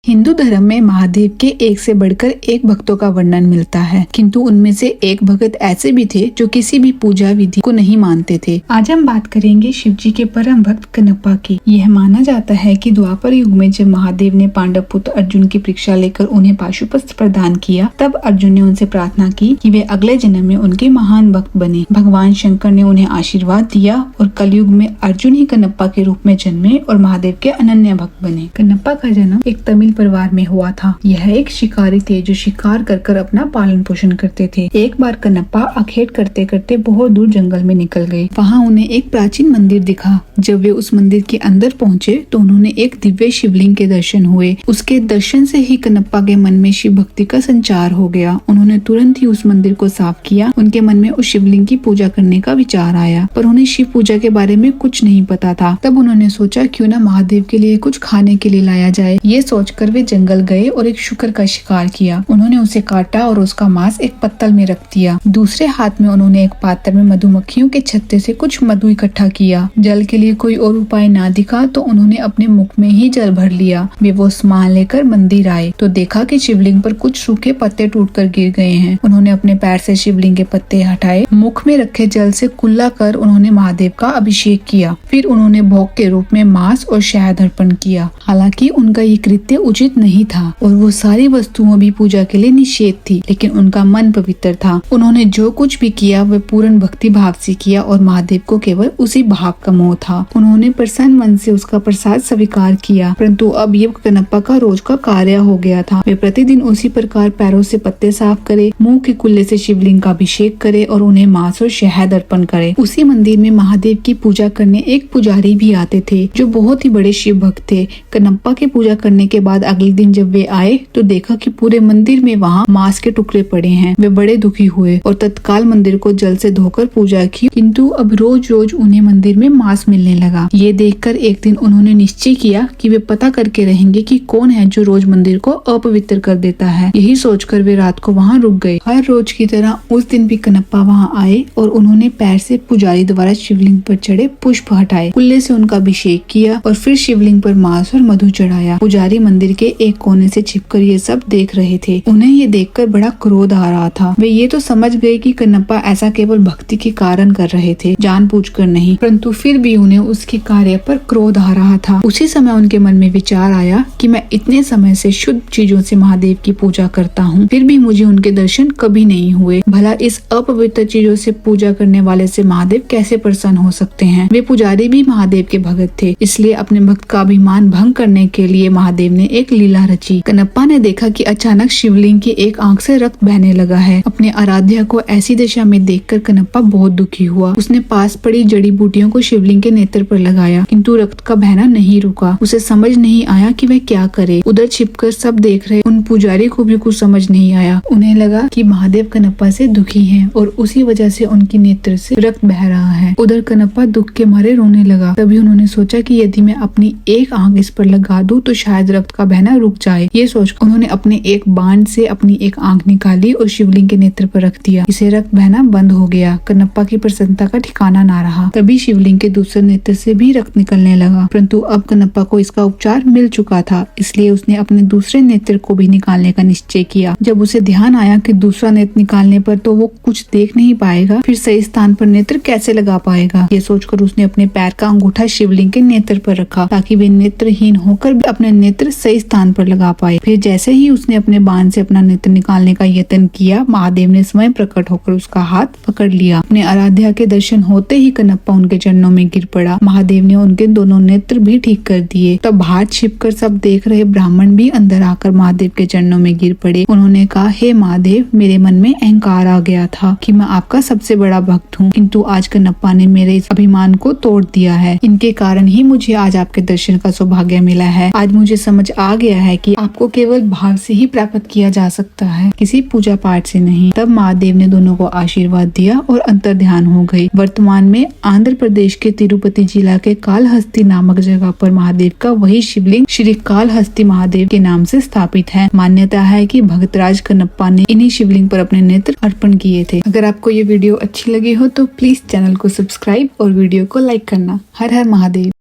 हिंदू धर्म में महादेव के एक से बढ़कर एक भक्तों का वर्णन मिलता है, किंतु उनमें से एक भगत ऐसे भी थे जो किसी भी पूजा विधि को नहीं मानते थे। आज हम बात करेंगे शिव जी के परम भक्त कनप्पा की। यह माना जाता है कि द्वापर युग में जब महादेव ने पांडव पुत्र अर्जुन की परीक्षा लेकर उन्हें पाशुपत्र प्रदान किया, तब अर्जुन ने उनसे प्रार्थना की कि वे अगले जन्म में उनके महान भक्त बने। भगवान शंकर ने उन्हें आशीर्वाद दिया और कलयुग में अर्जुन ही कनप्पा के रूप में जन्मे और महादेव के अनन्य भक्त बने। कनप्पा का जन्म एक तमिल परिवार में हुआ था। यह एक शिकारी थे जो शिकार कर अपना पालन पोषण करते थे। एक बार कनप्पा अखेट करते करते बहुत दूर जंगल में निकल गए। वहाँ उन्हें एक प्राचीन मंदिर दिखा। जब वे उस मंदिर के अंदर पहुँचे तो उन्होंने एक दिव्य शिवलिंग के दर्शन हुए। उसके दर्शन से ही कनप्पा के मन में शिव भक्ति का संचार हो गया। उन्होंने तुरंत ही उस मंदिर को साफ किया। उनके मन में उस शिवलिंग की पूजा करने का विचार आया, पर उन्हें शिव पूजा के बारे में कुछ नहीं पता था। तब उन्होंने सोचा क्यों न महादेव के लिए कुछ खाने के लिए लाया जाए। ये सोचकर वे जंगल गए और एक शुकर का शिकार किया। उन्होंने उसे काटा और उसका मांस एक पत्तल में रख दिया। दूसरे हाथ में उन्होंने एक पात्र में मधुमक्खियों के छत्ते से कुछ मधु इकट्ठा किया। जल के लिए कोई और उपाय ना दिखा तो उन्होंने अपने मुख में ही जल भर लिया। वे वो सामान लेकर मंदिर आए तो देखा कि शिवलिंग पर कुछ सूखे पत्ते टूटकर गिर गए हैं। उन्होंने अपने पैर से शिवलिंग के पत्ते हटाए, मुख में रखे जल से कुल्ला कर उन्होंने महादेव का अभिषेक किया। फिर उन्होंने भोग के रूप में मांस और शहद अर्पण किया। हालांकि उनका ये कृत्य उचित नहीं था और वो सारी वस्तुओं भी पूजा के लिए निषेध थी, लेकिन उनका मन पवित्र था। उन्होंने जो कुछ भी किया वह पूर्ण भक्ति भाव से किया और महादेव को केवल उसी भाव का मोह था। उन्होंने प्रसन्न मन से उसका प्रसाद स्वीकार किया, परंतु अब ये कनप्पा का रोज का कार्य हो गया था। वे प्रतिदिन उसी प्रकार पैरों से पत्ते साफ करे, मुंह के कुल्ले से शिवलिंग का अभिषेक करे और उन्हें मांस और शहद अर्पण करे। उसी मंदिर में महादेव की पूजा करने एक पुजारी भी आते थे जो बहुत ही बड़े शिव भक्त थे। कनप्पा की पूजा करने के बाद अगले दिन जब वे आए तो देखा कि पूरे मंदिर में वहाँ मांस के टुकड़े पड़े हैं। वे बड़े दुखी हुए और तत्काल मंदिर को जल से धोकर पूजा की, किंतु अब रोज रोज उन्हें मंदिर में मांस मिलने लगा। ये देखकर एक दिन उन्होंने निश्चय किया कि वे पता करके रहेंगे कि कौन है जो रोज मंदिर को अपवित्र कर देता है। यही सोचकर वे रात को वहाँ रुक गए। हर रोज की तरह उस दिन भी कनप्पा वहाँ आए और उन्होंने पैर से पुजारी द्वारा शिवलिंग पर चढ़े पुष्प हटाए, कुल्ले से उनका अभिषेक किया और फिर शिवलिंग पर मांस और मधु चढ़ाया। पुजारी मंदिर के एक कोने से छिपकर ये सब देख रहे थे। उन्हें ये देखकर बड़ा क्रोध आ रहा था। वे ये तो समझ गए कि कनप्पा ऐसा केवल भक्ति के कारण कर रहे थे, जानबूझकर नहीं, परंतु फिर भी उन्हें उसके कार्य पर क्रोध आ रहा था। उसी समय उनके मन में विचार आया कि मैं इतने समय से शुद्ध चीजों से महादेव की पूजा करता हूँ, फिर भी मुझे उनके दर्शन कभी नहीं हुए। भला इस अपवित्र चीजों से पूजा करने वाले से महादेव कैसे प्रसन्न हो सकते हैं। वे पुजारी भी महादेव के भगत थे, इसलिए अपने भक्त का अभिमान भंग करने के लिए महादेव ने एक लीला रची। कनप्पा ने देखा कि अचानक शिवलिंग की एक आंख से रक्त बहने लगा है। अपने आराध्या को ऐसी दशा में देखकर कनप्पा बहुत दुखी हुआ। उसने पास पड़ी जड़ी बूटियों को शिवलिंग के नेत्र पर लगाया, किंतु रक्त का बहना नहीं रुका। उसे समझ नहीं आया कि वह क्या करे। उधर छिपकर सब देख रहे उन पुजारी को भी कुछ समझ नहीं आया। उन्हें लगा कि महादेव कनप्पा से दुखी हैं और उसी वजह से उनकी नेत्र से रक्त बह रहा है। उधर कनप्पा दुख के मारे रोने लगा। तभी उन्होंने सोचा कि यदि मैं अपनी एक आंख इस पर लगा दूं तो शायद रक्त का बहना रुक जाए। ये सोच उन्होंने अपने एक बाण से अपनी एक आंख निकाली और शिवलिंग के नेत्र पर रख दिया। इसे रक्त बहना बंद हो गया। कनप्पा की प्रसन्नता का ठिकाना ना रहा। तभी शिवलिंग के दूसरे नेत्र से भी रक्त निकलने लगा, परंतु अब कनप्पा को इसका उपचार मिल चुका था, इसलिए उसने अपने दूसरे नेत्र को भी निकालने का निश्चय किया। जब उसे ध्यान आया कि दूसरा नेत्र निकालने पर तो वो कुछ देख नहीं पाएगा, फिर सही स्थान पर नेत्र कैसे लगा पाएगा। ये सोचकर उसने अपने पैर का अंगूठा शिवलिंग के नेत्र पर रखा ताकि वे नेत्रहीन होकर भी अपने नेत्र सही स्थान पर लगा पाए। फिर जैसे ही उसने अपने बाण से अपना नेत्र निकालने का यत्न किया, महादेव ने स्वयं प्रकट होकर उसका हाथ पकड़ लिया। अपने आराध्या के दर्शन होते ही कनप्पा उनके चरणों में गिर पड़ा। महादेव ने उनके दोनों नेत्र भी ठीक कर दिए। तब बाहर छिपकर सब देख रहे ब्राह्मण भी अंदर आकर महादेव के चरणों में गिर पड़े। उन्होंने कहा, हे महादेव, मेरे मन में अहंकार आ गया था कि मैं आपका सबसे बड़ा भक्त हूँ, किंतु आज कनप्पा ने मेरे इस अभिमान को तोड़ दिया है। इनके कारण ही मुझे आज आपके दर्शन का सौभाग्य मिला है। आज मुझे समझ आ गया है कि आपको केवल भाव से ही प्राप्त किया जा सकता है, किसी पूजा पाठ से नहीं। तब महादेव ने दोनों को आशीर्वाद दिया और अंतर ध्यान हो गई। वर्तमान में आंध्र प्रदेश के तिरुपति जिला के कालहस्ती नामक जगह पर महादेव का वही शिवलिंग श्री कालहस्ती महादेव के नाम से स्थापित है। मान्यता है कि भक्तराज कनप्पा ने इन्हीं शिवलिंग पर अपने नेत्र अर्पण किए थे। अगर आपको ये वीडियो अच्छी लगी हो तो प्लीज चैनल को सब्सक्राइब और वीडियो को लाइक करना। हर हर महादेव।